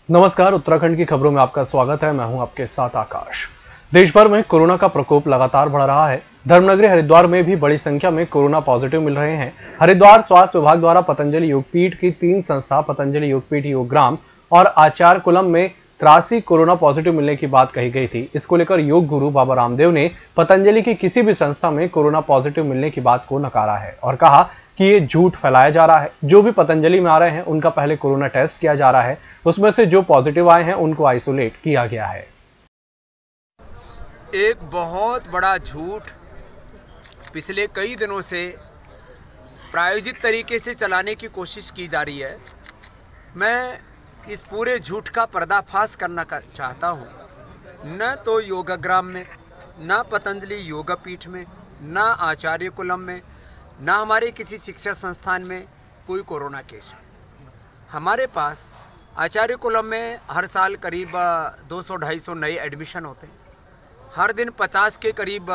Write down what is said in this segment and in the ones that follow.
नमस्कार, उत्तराखंड की खबरों में आपका स्वागत है। मैं हूं आपके साथ आकाश। देश भर में कोरोना का प्रकोप लगातार बढ़ रहा है। धर्मनगरी हरिद्वार में भी बड़ी संख्या में कोरोना पॉजिटिव मिल रहे हैं। हरिद्वार स्वास्थ्य विभाग द्वारा पतंजलि योगपीठ की 3 संस्था पतंजलि योगपीठ योगग्राम और आचार्य कुलम में 83 कोरोना पॉजिटिव मिलने की बात कही गई थी। इसको लेकर योग गुरु बाबा रामदेव ने पतंजलि की किसी भी संस्था में कोरोना पॉजिटिव मिलने की बात को नकारा है और कहा कि ये झूठ फैलाया जा रहा है। जो भी पतंजलि में आ रहे हैं उनका पहले कोरोना टेस्ट किया जा रहा है, उसमें से जो पॉजिटिव आए हैं उनको आइसोलेट किया गया है। एक बहुत बड़ा झूठ पिछले कई दिनों से प्रायोजित तरीके से चलाने की कोशिश की जा रही है। मैं इस पूरे झूठ का पर्दाफाश करना चाहता हूँ। न तो योगग्राम में, न पतंजलि योगपीठ में, न आचार्य कुलम में, न हमारे किसी शिक्षा संस्थान में कोई कोरोना केस है। हमारे पास आचार्य कुलम में हर साल करीब 200-250 नए एडमिशन होते हैं। हर दिन 50 के करीब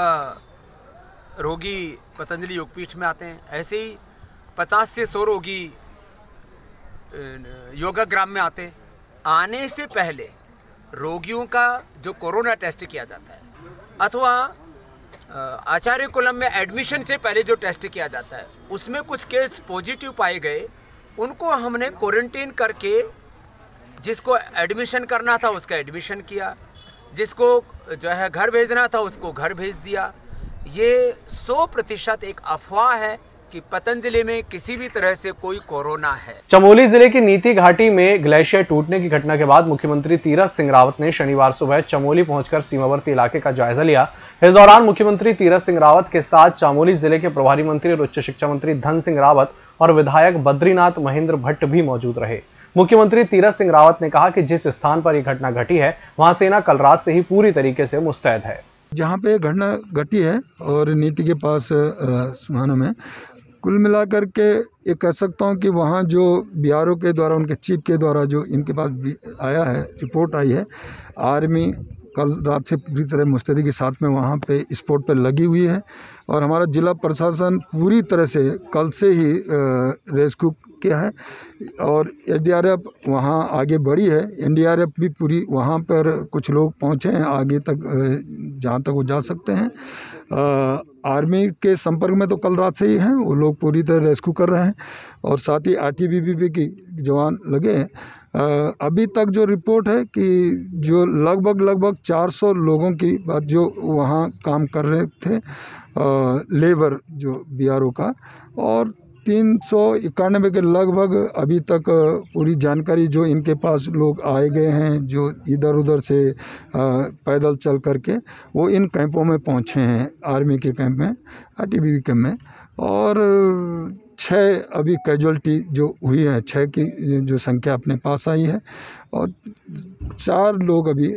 रोगी पतंजलि योगपीठ में आते हैं। ऐसे ही 50 से 100 रोगी योगग्राम में आते हैं। आने से पहले रोगियों का जो कोरोना टेस्ट किया जाता है अथवा आचार्य कुलम में एडमिशन से पहले जो टेस्ट किया जाता है उसमें कुछ केस पॉजिटिव पाए गए। उनको हमने क्वारंटीन करके जिसको एडमिशन करना था उसका एडमिशन किया, जिसको जो है घर भेजना था उसको घर भेज दिया। ये 100% एक अफवाह है कि पतंजलि में किसी भी तरह से कोई कोरोना है। चमोली जिले की नीति घाटी में ग्लेशियर टूटने की घटना के बाद मुख्यमंत्री तीरथ सिंह रावत ने शनिवार सुबह चमोली पहुंचकर सीमावर्ती इलाके का जायजा लिया। इस दौरान मुख्यमंत्री तीरथ सिंह रावत के साथ चमोली जिले के प्रभारी मंत्री और उच्च शिक्षा मंत्री धन सिंह रावत और विधायक बद्रीनाथ महेंद्र भट्ट भी मौजूद रहे। मुख्यमंत्री तीरथ सिंह रावत ने कहा कि जिस स्थान पर यह घटना घटी है वहां सेना कल रात से ही पूरी तरीके से मुस्तैद है। जहाँ पे घटना घटी है और नीति के पास सुहाना में, कुल मिलाकर के ये कह सकता हूँ कि वहाँ जो बीआरओ के द्वारा, उनके चीफ के द्वारा जो इनके पास आया है, रिपोर्ट आई है, आर्मी कल रात से पूरी तरह मुस्तैदी के साथ में वहाँ पे स्पॉट पर लगी हुई है और हमारा जिला प्रशासन पूरी तरह से कल से ही रेस्क्यू किया है और एसडीआरएफ वहाँ आगे बढ़ी है। एनडीआरएफ भी पूरी वहाँ पर कुछ लोग पहुँचे हैं आगे तक, जहाँ तक वो जा सकते हैं। आर्मी के संपर्क में तो कल रात से ही हैं, वो लोग पूरी तरह रेस्क्यू कर रहे हैं और साथ ही आईटीबीपी की जवान लगे हैं। अभी तक जो रिपोर्ट है कि जो लगभग 400 लोगों की बात जो वहाँ काम कर रहे थे, लेबर जो बीआरओ का, और 391 के लगभग अभी तक पूरी जानकारी जो इनके पास लोग आए गए हैं, जो इधर उधर से पैदल चल करके वो इन कैंपों में पहुँचे हैं, आर्मी के कैंप में, आईटीबीपी कैंप में। और 6 अभी कैजुअल्टी जो हुई है, 6 की जो संख्या अपने पास आई है और 4 लोग अभी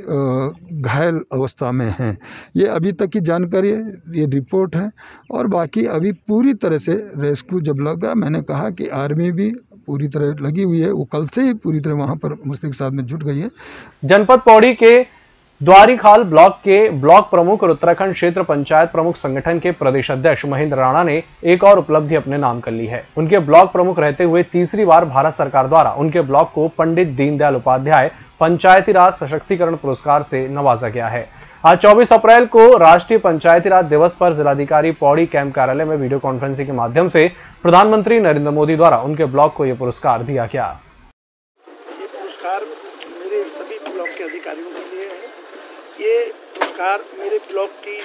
घायल अवस्था में हैं। ये अभी तक की जानकारी है, ये रिपोर्ट है और बाकी अभी पूरी तरह से रेस्क्यू जब लगा, मैंने कहा कि आर्मी भी पूरी तरह लगी हुई है, वो कल से ही पूरी तरह वहाँ पर मुस्तैदी के साथ में जुट गई है। जनपद पौड़ी के द्वारीखाल ब्लॉक के ब्लॉक प्रमुख और उत्तराखंड क्षेत्र पंचायत प्रमुख संगठन के प्रदेश अध्यक्ष महेंद्र राणा ने एक और उपलब्धि अपने नाम कर ली है। उनके ब्लॉक प्रमुख रहते हुए तीसरी बार भारत सरकार द्वारा उनके ब्लॉक को पंडित दीनदयाल उपाध्याय पंचायती राज सशक्तिकरण पुरस्कार से नवाजा गया है। आज 24 अप्रैल को राष्ट्रीय पंचायती राज दिवस पर जिलाधिकारी पौड़ी कैंप कार्यालय में वीडियो कॉन्फ्रेंसिंग के माध्यम से प्रधानमंत्री नरेंद्र मोदी द्वारा उनके ब्लॉक को यह पुरस्कार दिया गया। ये पुरस्कार मेरे सभी ब्लॉक के अधिकारियों के लिए है। ये पुरस्कार मेरे ब्लॉक की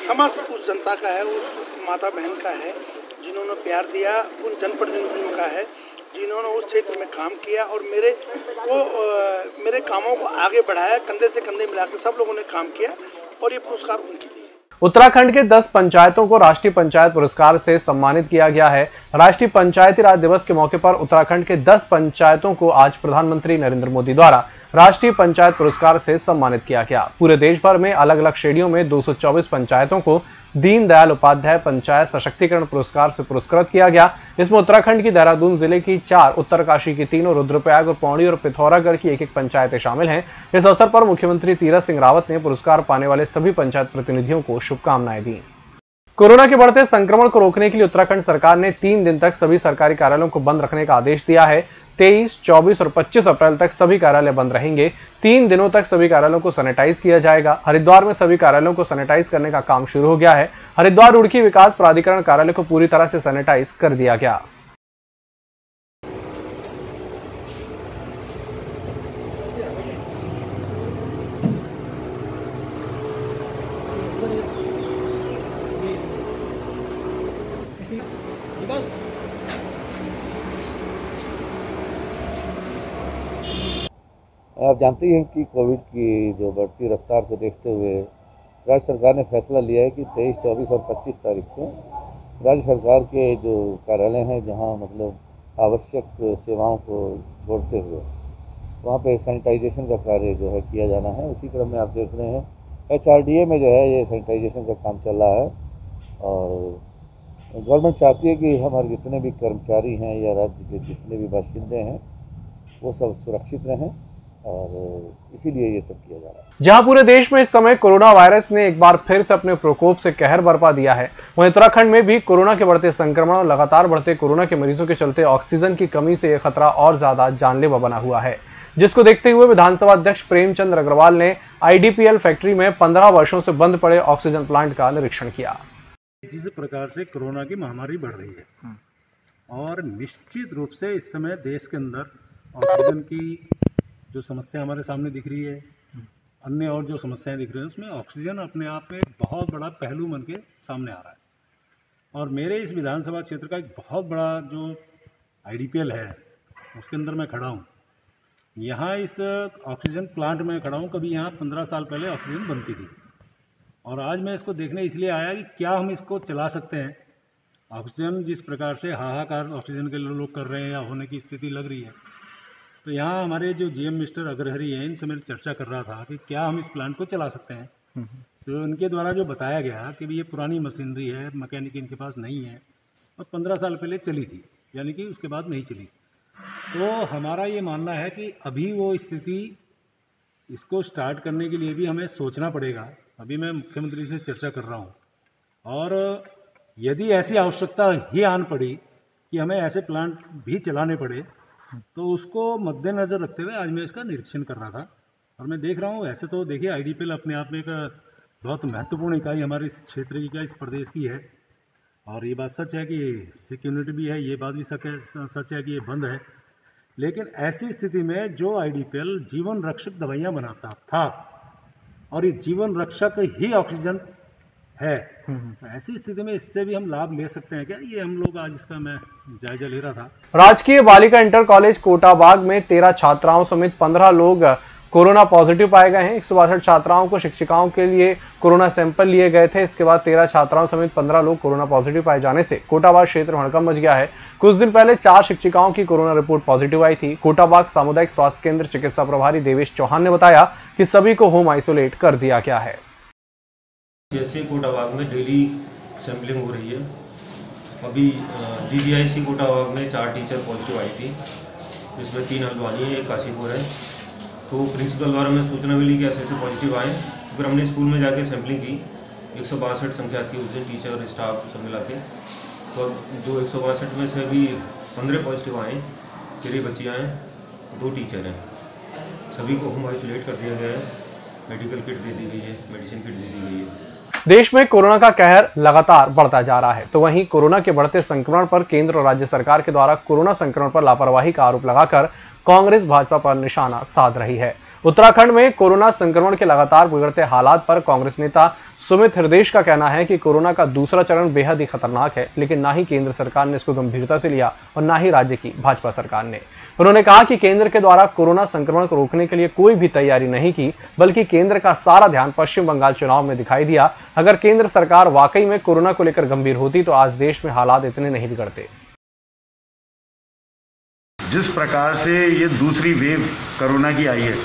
समस्त उस जनता का है, उस माता बहन का है जिन्होंने प्यार दिया, उन जनप्रतिनिधियों का है जिन्होंने उस क्षेत्र में काम किया और मेरे कामों को आगे बढ़ाया, कंधे से कंधे मिलाकर सब लोगों ने काम किया और ये पुरस्कार उनके लिए। उत्तराखंड के 10 पंचायतों को राष्ट्रीय पंचायत पुरस्कार से सम्मानित किया गया है। राष्ट्रीय पंचायती राज दिवस के मौके पर उत्तराखंड के 10 पंचायतों को आज प्रधानमंत्री नरेंद्र मोदी द्वारा राष्ट्रीय पंचायत पुरस्कार से सम्मानित किया गया। पूरे देश भर में अलग अलग श्रेणियों में 224 पंचायतों को दीनदयाल उपाध्याय पंचायत सशक्तिकरण पुरस्कार से पुरस्कृत किया गया। इसमें उत्तराखंड की देहरादून जिले की 4, उत्तरकाशी की 3 और रुद्रप्रयाग और पौड़ी और पिथौरागढ़ की 1-1 पंचायतें शामिल हैं। इस अवसर पर मुख्यमंत्री तीरथ सिंह रावत ने पुरस्कार पाने वाले सभी पंचायत प्रतिनिधियों को शुभकामनाएं दी। कोरोना के बढ़ते संक्रमण को रोकने के लिए उत्तराखंड सरकार ने 3 दिन तक सभी सरकारी कार्यालयों को बंद रखने का आदेश दिया है। 23, 24 और 25 अप्रैल तक सभी कार्यालय बंद रहेंगे। 3 दिनों तक सभी कार्यालयों को सैनिटाइज किया जाएगा। हरिद्वार में सभी कार्यालयों को सैनिटाइज करने का काम शुरू हो गया है। हरिद्वार रुड़की विकास प्राधिकरण कार्यालय को पूरी तरह से सैनिटाइज कर दिया गया। आप जानते ही हैं कि कोविड की जो बढ़ती रफ्तार को देखते हुए राज्य सरकार ने फैसला लिया है कि 23, 24 और 25 तारीख को राज्य सरकार के जो कार्यालय हैं जहां मतलब आवश्यक सेवाओं को छोड़ते हुए वहां पे सैनिटाइजेशन का कार्य जो है किया जाना है। उसी क्रम में आप देख रहे हैं HRDA में जो है ये सैनिटाइजेशन का काम चल रहा है और गवर्नमेंट चाहती है कि हमारे जितने भी कर्मचारी हैं या राज्य के जितने भी बाशिंदे हैं वो सब सुरक्षित रहें और इसीलिए ये सब किया जा रहा है। जहां पूरे देश में इस समय कोरोना वायरस ने एक बार फिर से अपने प्रकोप से कहर बरपा दिया है, वहीं उत्तराखंड में भी कोरोना के बढ़ते संक्रमण और लगातार बढ़ते कोरोना के मरीजों के चलते ऑक्सीजन की कमी से यह खतरा और ज्यादा जानलेवा बना हुआ है, जिसको देखते हुए विधानसभा अध्यक्ष प्रेमचंद अग्रवाल ने IDPL फैक्ट्री में 15 वर्षों से बंद पड़े ऑक्सीजन प्लांट का निरीक्षण किया। जिस प्रकार से कोरोना की महामारी बढ़ रही है और निश्चित रूप से इस समय देश के अंदर ऑक्सीजन की जो समस्या हमारे सामने दिख रही है, अन्य और जो समस्याएं दिख रही हैं उसमें ऑक्सीजन अपने आप में बहुत बड़ा पहलू बन के सामने आ रहा है। और मेरे इस विधानसभा क्षेत्र का एक बहुत बड़ा जो IDPL है उसके अंदर मैं खड़ा हूँ। यहाँ इस ऑक्सीजन प्लांट में खड़ा हूँ। कभी यहाँ 15 साल पहले ऑक्सीजन बनती थी और आज मैं इसको देखने इसलिए आया कि क्या हम इसको चला सकते हैं। ऑक्सीजन जिस प्रकार से हाहाकार ऑक्सीजन के लोग कर रहे हैं या होने की स्थिति लग रही है, तो यहाँ हमारे जो GM मिस्टर अग्रहरी हैं इनसे मैं चर्चा कर रहा था कि क्या हम इस प्लांट को चला सकते हैं। तो इनके द्वारा जो बताया गया कि ये पुरानी मशीनरी है, मैकेनिक इनके पास नहीं है और 15 साल पहले चली थी, यानी कि उसके बाद नहीं चली। तो हमारा ये मानना है कि अभी वो स्थिति, इसको स्टार्ट करने के लिए भी हमें सोचना पड़ेगा। अभी मैं मुख्यमंत्री से चर्चा कर रहा हूँ और यदि ऐसी आवश्यकता ही आन पड़ी कि हमें ऐसे प्लांट भी चलाने पड़े तो उसको मद्देनज़र रखते हुए आज मैं इसका निरीक्षण कर रहा था और मैं देख रहा हूँ। ऐसे तो देखिए IDPL अपने आप में एक बहुत महत्वपूर्ण इकाई हमारे इस क्षेत्र की, इस प्रदेश की है और ये बात सच है कि सिक्योरिटी भी है, ये बात भी सच है कि ये बंद है। लेकिन ऐसी स्थिति में जो IDPL जीवन रक्षक दवाइयाँ बनाता था और ये जीवन रक्षक ही ऑक्सीजन है, ऐसी स्थिति में इससे भी हम लाभ ले सकते हैं क्या? ये हम लोग आज इसका मैं जायजा ले रहा था। राजकीय बालिका इंटर कॉलेज कोटाबाग में 13 छात्राओं समेत 15 लोग कोरोना पॉजिटिव पाए गए हैं। 162 छात्राओं को शिक्षिकाओं के लिए कोरोना सैंपल लिए गए थे। इसके बाद 13 छात्राओं समेत 15 लोग कोरोना पॉजिटिव पाए जाने से कोटाबाग क्षेत्र में हड़कंप मच गया है। कुछ दिन पहले 4 शिक्षिकाओं की कोरोना रिपोर्ट पॉजिटिव आई थी। कोटाबाग सामुदायिक स्वास्थ्य केंद्र चिकित्सा प्रभारी देवेश चौहान ने बताया कि सभी को होम आइसोलेट कर दिया गया है। जैसे कोटाबाग में डेली सैम्पलिंग हो रही है, अभी DDIC कोटाबाग में 4 टीचर पॉजिटिव आई थी, जिसमें 3 हल्द्वानी है, 1 काशीपुर है। तो प्रिंसिपल द्वारा हमें सूचना मिली कि ऐसे पॉजिटिव आए, फिर हमने स्कूल में जाके सैम्पलिंग की। 162 संख्या थी उस दिन, टीचर स्टाफ सब मिला के। तो जो 162 में से अभी 15 पॉजिटिव आए, 13 बच्चियाँ हैं, 2 टीचर हैं। सभी को होम आइसोलेट कर दिया गया है, मेडिकल किट दे दी गई है, मेडिसिन किट दे दी गई है। देश में कोरोना का कहर लगातार बढ़ता जा रहा है, तो वहीं कोरोना के बढ़ते संक्रमण पर केंद्र और राज्य सरकार के द्वारा कोरोना संक्रमण पर लापरवाही का आरोप लगाकर कांग्रेस भाजपा पर निशाना साध रही है। उत्तराखंड में कोरोना संक्रमण के लगातार बिगड़ते हालात पर कांग्रेस नेता सुमित हृदेश का कहना है कि कोरोना का दूसरा चरण बेहद ही खतरनाक है, लेकिन ना ही केंद्र सरकार ने इसको गंभीरता से लिया और ना ही राज्य की भाजपा सरकार ने। उन्होंने कहा कि केंद्र के द्वारा कोरोना संक्रमण को रोकने के लिए कोई भी तैयारी नहीं की, बल्कि केंद्र का सारा ध्यान पश्चिम बंगाल चुनाव में दिखाई दिया। अगर केंद्र सरकार वाकई में कोरोना को लेकर गंभीर होती तो आज देश में हालात इतने नहीं बिगड़ते। जिस प्रकार से ये दूसरी वेव कोरोना की आई है,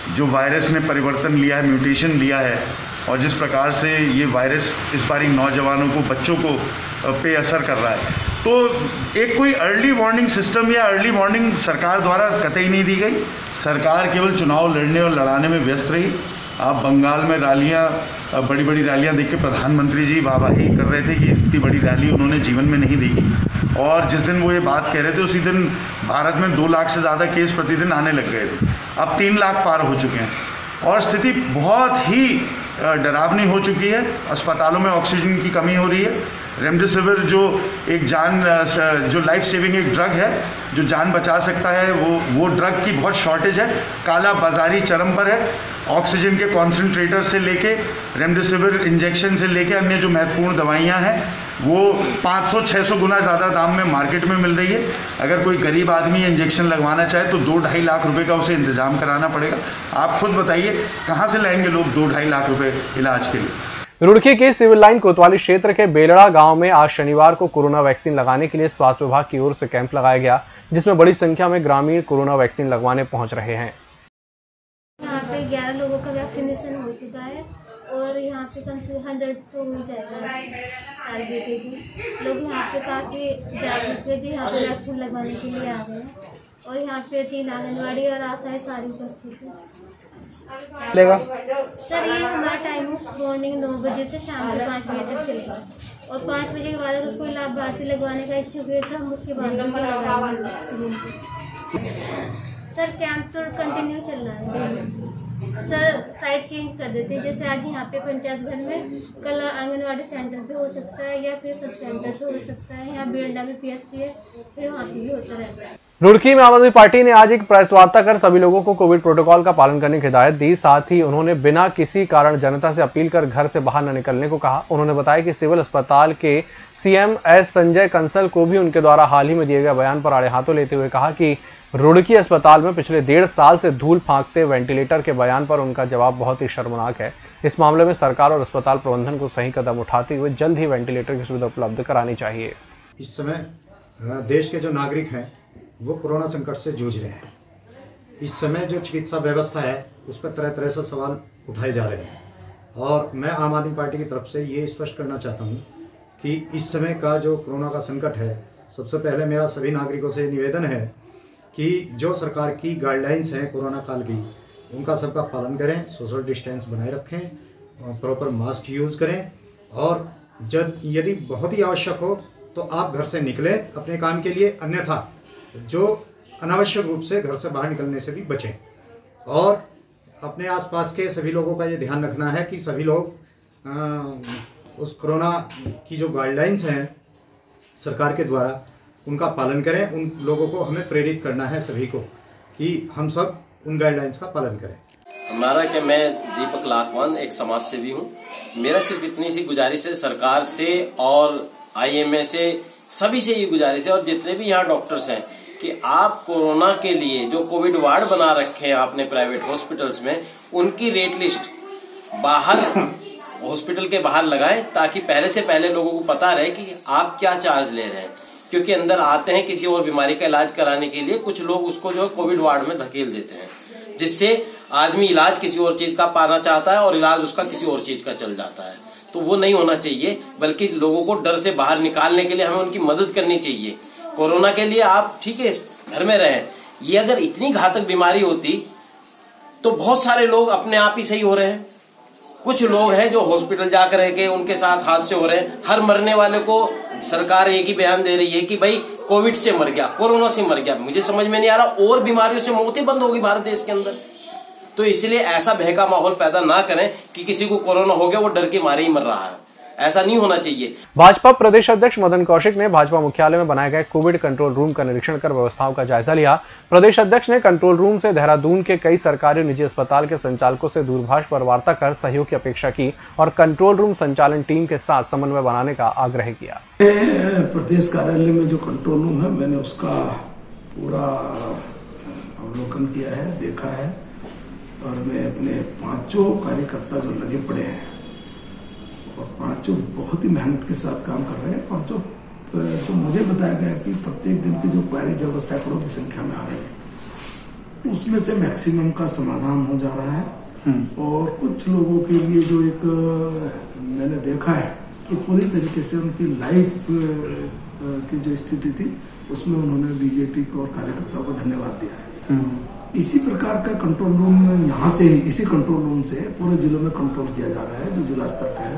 जो वायरस ने परिवर्तन लिया है, म्यूटेशन लिया है, और जिस प्रकार से ये वायरस इस बार नौजवानों को, बच्चों को पे असर कर रहा है, तो एक कोई अर्ली वार्निंग सिस्टम या अर्ली वार्निंग सरकार द्वारा कतई नहीं दी गई। सरकार केवल चुनाव लड़ने और लड़ाने में व्यस्त रही आप बंगाल में रैलियाँ, बड़ी बड़ी रैलियाँ देख के प्रधानमंत्री जी वाहवाही कर रहे थे कि इतनी बड़ी रैली उन्होंने जीवन में नहीं देखी। और जिस दिन वो ये बात कह रहे थे उसी दिन भारत में 2 लाख से ज़्यादा केस प्रतिदिन आने लग गए थे। अब 3 लाख पार हो चुके हैं और स्थिति बहुत ही डरावनी हो चुकी है। अस्पतालों में ऑक्सीजन की कमी हो रही है। रेमडेसिविर जो एक जो लाइफ सेविंग एक ड्रग है, जो जान बचा सकता है, वो ड्रग की बहुत शॉर्टेज है। काला बाजारी चरम पर है। ऑक्सीजन के कॉन्सेंट्रेटर से लेके रेमडेसिविर इंजेक्शन से लेके अन्य जो महत्वपूर्ण दवाइयाँ हैं वो 500-600 गुना ज़्यादा दाम में मार्केट में मिल रही है। अगर कोई गरीब आदमी इंजेक्शन लगवाना चाहे तो 2-2.5 लाख रुपए का उसे इंतजाम कराना पड़ेगा। आप खुद बताइए कहाँ से लाएंगे लोग 2-2.5 लाख रुपए इलाज के लिए। रुड़की के सिविल लाइन कोतवाली क्षेत्र के बेलड़ा गांव में आज शनिवार को कोरोना वैक्सीन लगाने के लिए स्वास्थ्य विभाग की ओर से कैंप लगाया गया, जिसमें बड़ी संख्या में ग्रामीण कोरोना वैक्सीन लगवाने पहुंच रहे हैं। यहाँ पे 11 लोगों का वैक्सीनेशन हो चुका है और यहाँ पे कम से 100 तो हो जाएगा टारगेट है। लोग यहाँ पे काफ़ी जागरूक है कि यहाँ पे वैक्सीन लगवाने के लिए आ रहे हैं और यहाँ पे 3 आंगनवाड़ी और आशाएं सारी उपस्थित है। सर ये हमारा टाइम मॉर्निंग 9 बजे से शाम को 5 बजे तक चलेगा और 5 बजे के बाद अगर कोई लाभार्थी लगवाने का इच्छुक है तो हम उसके बाद में लगाएंगे। सर कैंप तो कंटिन्यू चल रहा है। सर साइट चेंज कर देते हैं, जैसे आज यहाँ पे पंचायत घर में, कल आंगनवाड़ी सेंटर पे हो सकता है या फिर सब सेंटर पे हो सकता है। यहाँ बेलडा में PSC है, फिर वहाँ पे भी होता रहता है। रुड़की में आम आदमी पार्टी ने आज एक प्रेस वार्ता कर सभी लोगों को कोविड प्रोटोकॉल का पालन करने की हिदायत दी। साथ ही उन्होंने बिना किसी कारण जनता से अपील कर घर से बाहर न निकलने को कहा। उन्होंने बताया कि सिविल अस्पताल के CM S संजय कंसल को भी उनके द्वारा हाल ही में दिए गए बयान पर आड़े हाथों लेते हुए कहा कि रुड़की अस्पताल में पिछले 1.5 साल से धूल फांकते वेंटिलेटर के बयान पर उनका जवाब बहुत ही शर्मनाक है। इस मामले में सरकार और अस्पताल प्रबंधन को सही कदम उठाते हुए जल्द ही वेंटिलेटर की सुविधा उपलब्ध करानी चाहिए। इस समय देश के जो नागरिक हैं वो कोरोना संकट से जूझ रहे हैं। इस समय जो चिकित्सा व्यवस्था है उस पर तरह तरह से सवाल उठाए जा रहे हैं और मैं आम आदमी पार्टी की तरफ से ये स्पष्ट करना चाहता हूँ कि इस समय का जो कोरोना का संकट है, सबसे पहले मेरा सभी नागरिकों से निवेदन है कि जो सरकार की गाइडलाइंस हैं कोरोना काल की, उनका सबका पालन करें, सोशल डिस्टेंस बनाए रखें, प्रॉपर मास्क यूज़ करें और जब यदि बहुत ही आवश्यक हो तो आप घर से निकलें अपने काम के लिए, अन्यथा जो अनावश्यक रूप से घर से बाहर निकलने से भी बचें। और अपने आसपास के सभी लोगों का ये ध्यान रखना है कि सभी लोग उस कोरोना की जो गाइडलाइंस हैं सरकार के द्वारा उनका पालन करें। उन लोगों को हमें प्रेरित करना है सभी को कि हम सब उन गाइडलाइंस का पालन करें। हमारा क्या, मैं दीपक लाखवान एक समाज सेवी हूँ। मेरा सिर्फ इतनी सी गुजारिश है सरकार से और IMA से, सभी से ये गुजारिश है और जितने भी यहाँ डॉक्टर्स हैं कि आप कोरोना के लिए जो कोविड वार्ड बना रखे हैं आपने प्राइवेट हॉस्पिटल्स में, उनकी रेट लिस्ट बाहर हॉस्पिटल के बाहर लगाएं ताकि पहले से पहले लोगों को पता रहे कि आप क्या चार्ज ले रहे हैं। क्योंकि अंदर आते हैं किसी और बीमारी का इलाज कराने के लिए, कुछ लोग उसको जो कोविड वार्ड में धकेल देते हैं, जिससे आदमी इलाज किसी और चीज का पाना चाहता है और इलाज उसका किसी और चीज का चल जाता है। तो वो नहीं होना चाहिए, बल्कि लोगों को डर से बाहर निकालने के लिए हमें उनकी मदद करनी चाहिए। कोरोना के लिए आप ठीक है घर में रहें, ये अगर इतनी घातक बीमारी होती तो बहुत सारे लोग अपने आप ही सही हो रहे हैं। कुछ लोग हैं जो हॉस्पिटल जाकर रह के उनके साथ हादसे हो रहे हैं। हर मरने वाले को सरकार एक ही बयान दे रही है कि भाई कोविड से मर गया, कोरोना से मर गया। मुझे समझ में नहीं आ रहा और बीमारियों से मौतें बंद होगी भारत देश के अंदर। तो इसलिए ऐसा बहका माहौल पैदा ना करें कि किसी को कोरोना हो गया वो डर के मारे ही मर रहा है, ऐसा नहीं होना चाहिए। भाजपा प्रदेश अध्यक्ष मदन कौशिक ने भाजपा मुख्यालय में बनाए गए कोविड कंट्रोल रूम का निरीक्षण कर व्यवस्थाओं का जायजा लिया। प्रदेश अध्यक्ष ने कंट्रोल रूम से देहरादून के कई सरकारी और निजी अस्पताल के संचालकों से दूरभाष पर वार्ता कर सहयोग की अपेक्षा की और कंट्रोल रूम संचालन टीम के साथ समन्वय बनाने का आग्रह किया। प्रदेश कार्यालय में जो कंट्रोल रूम है, मैंने उसका पूरा अवलोकन किया है, देखा है और मैं अपने 5 कार्यकर्ता जो लगे पड़े हैं और 5 बहुत ही मेहनत के साथ काम कर रहे हैं और जो मुझे बताया गया कि प्रत्येक दिन की जो क्वारी जब सैकड़ों की संख्या में आ रही है उसमें से मैक्सिमम का समाधान हो जा रहा है। और कुछ लोगों के लिए जो एक मैंने देखा है कि पूरी तरीके से उनकी लाइफ की जो स्थिति थी उसमें उन्होंने बीजेपी को और कार्यकर्ताओं को धन्यवाद दिया है। इसी प्रकार का कंट्रोल रूम यहाँ से इसी कंट्रोल रूम से पूरे जिलों में कंट्रोल किया जा रहा है, जो जिला स्तर का है।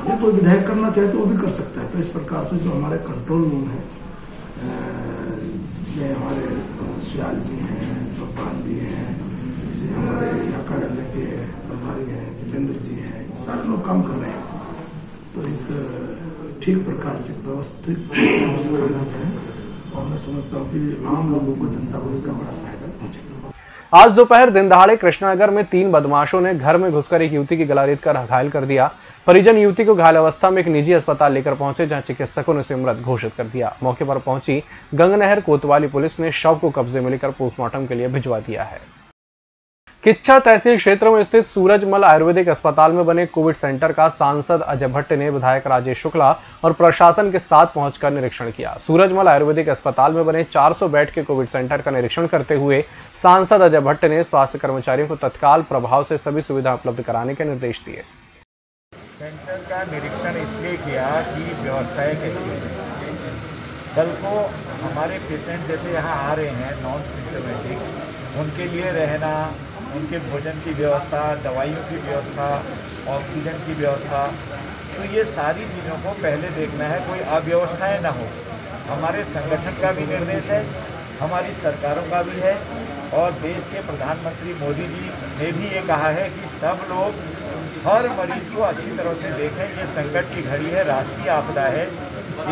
ये कोई विधायक करना चाहे तो वो भी कर सकता है। तो इस प्रकार से जो हमारे कंट्रोल रूम है, जिसमें हमारे सुयाल जी हैं, चौपाल जी हैं, हमारे यहाँ कार्यालय के प्रभारी हैं, जितेंद्र जी हैं, सारे लोग काम कर रहे हैं। तो एक ठीक प्रकार से व्यवस्थित काम कर रहे हैं और मैं समझता हूँ कि आम लोगों को, जनता को इसका बड़ा फायदा पहुंचेगा। आज दोपहर दिन दहाड़े कृष्णानगर में 3 बदमाशों ने घर में घुसकर एक युवती की गला रेत कर घायल कर दिया। परिजन युवती को घायल अवस्था में एक निजी अस्पताल लेकर पहुंचे, जहां चिकित्सकों ने उसे मृत घोषित कर दिया। मौके पर पहुंची गंगनहर कोतवाली पुलिस ने शव को कब्जे में लेकर पोस्टमार्टम के लिए भिजवा दिया है। किच्छा तहसील क्षेत्र में स्थित सूरजमल आयुर्वेदिक अस्पताल में बने कोविड सेंटर का सांसद अजय भट्ट ने विधायक राजेश शुक्ला और प्रशासन के साथ पहुंचकर निरीक्षण किया। सूरजमल आयुर्वेदिक अस्पताल में बने 400 बेड के कोविड सेंटर का निरीक्षण करते हुए सांसद अजय भट्ट ने स्वास्थ्य कर्मचारियों को तत्काल प्रभाव से सभी सुविधा उपलब्ध कराने के निर्देश दिए। सेंटर का निरीक्षण इसलिए किया कि व्यवस्थाएं कैसी हैं। कल को हमारे पेशेंट जैसे यहाँ आ रहे हैं नॉन सिम्टोमेटिक, उनके लिए रहना, उनके भोजन की व्यवस्था, दवाइयों की व्यवस्था, ऑक्सीजन की व्यवस्था, तो ये सारी चीज़ों को पहले देखना है, कोई अव्यवस्थाएं ना हो। हमारे संगठन का भी निर्देश है, हमारी सरकारों का भी है और देश के प्रधानमंत्री मोदी जी ने भी ये कहा है कि सब लोग हर मरीज को अच्छी तरह से देखें। ये संकट की घड़ी है, राष्ट्रीय आपदा है,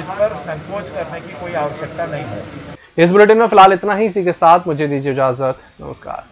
इस पर संकोच करने की कोई आवश्यकता नहीं है। इस बुलेटिन में फिलहाल इतना ही। इसी के साथ मुझे दीजिए इजाजत। नमस्कार।